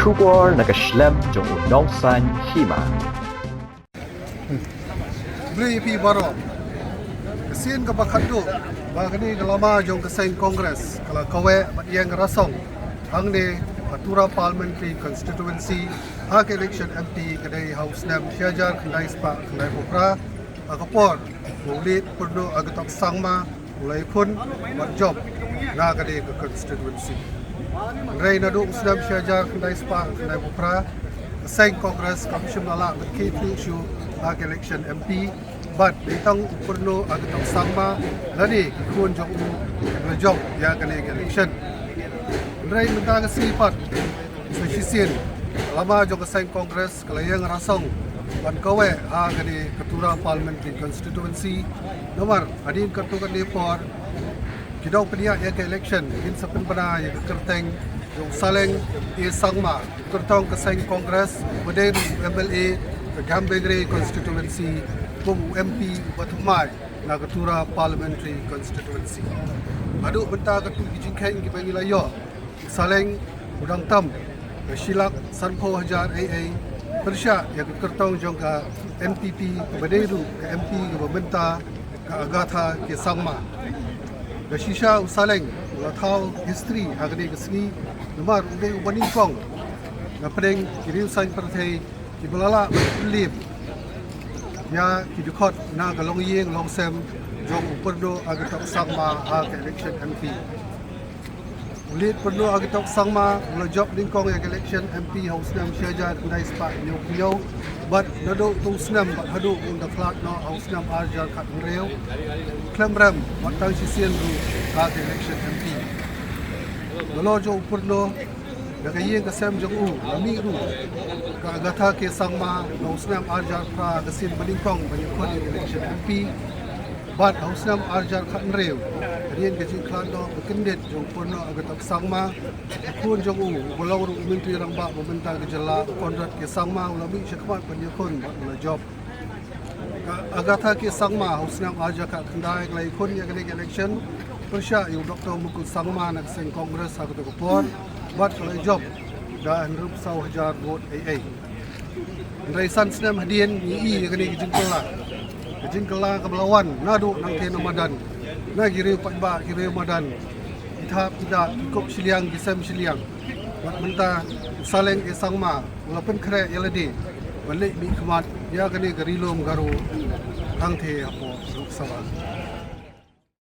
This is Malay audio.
bersyukur nak Islam jong unongsan hima. Beri pi baro. Kesin ke bakadu. Bagani lama jong kesain kongres. Kalau kawe yang rasong. Hang ni Patura Parliamentary Constituency hak election MP kedai House Nam Syajar kedai Spa kedai Popra akapor mulit perlu agatok sangma mulai pun buat job na kedai ke constituency. Rai nadu Nam Syajar kedai Spa kedai Popra kesain kongres Komisi Malak berkaitan isu hak election MP but ditang perlu agatok sangma lagi kun jong job ya kedai election. Rai minta ke sifat sesisin lama jong kesain kongres kelayang rasong ban kawe ha kadi ketua parliamentary constituency nomor adin ketua depor kidau pedia ya ke election in sepen bana ya kerteng jong saleng e sangma kertong kesain kongres beden MLA ke Gambegre constituency bung MP batumai na ketua parliamentary constituency aduk benta ketu kijingkeng kibangilayo saleng udang tam silak sanpo hajar AA persya yang kertong jong ka NPP ke Baderu ke MP ke Benta ke Agatha ke Sangma ke shisha usaleng ulatau history agni ke sini nomor ude ubaning kong na pedeng kiriu sain partai ki belala lim ya ki dukot na galong yeng long sem jong uperdo Agatha Sangma ha ke election MP Ulit perlu agitok sangma mula job lingkong yang election MP House Nam Syajar kudai sepak nyok but nado tung senam bat hadu unda flat no House Nam Arjar kat Mureo klemram batang sisian du kat election MP Lolo jo perlu dagayeng kesem jong lami ru ka agatha ke sangma House Nam Arjar pra kesin balingkong banyakon election MP but House Nam Arjar kat Mureo Rian kecil kelado berkendet jong pono agatak sangma kun jong belau menteri rambak membentang gejala kontrak ke sangma ulami syakmat penyekun buat job agatha ke sangma Husnam aja kat kendai kelai kun yang kena election persya yu Dr. Mukul Sangma nak sing kongres agatak kupon buat kelai job dan rup sau hajar vote AA Raisan senam hadian ni yang kena kejengkelah ke Belawan nadu nang ke Ramadan na giri patba giri madan ithap tidak ikut siliang gisam siliang buat menta saleng ke sangma walaupun kere yalade balik mi kemat dia kene garilom garu hang the apo lok sawa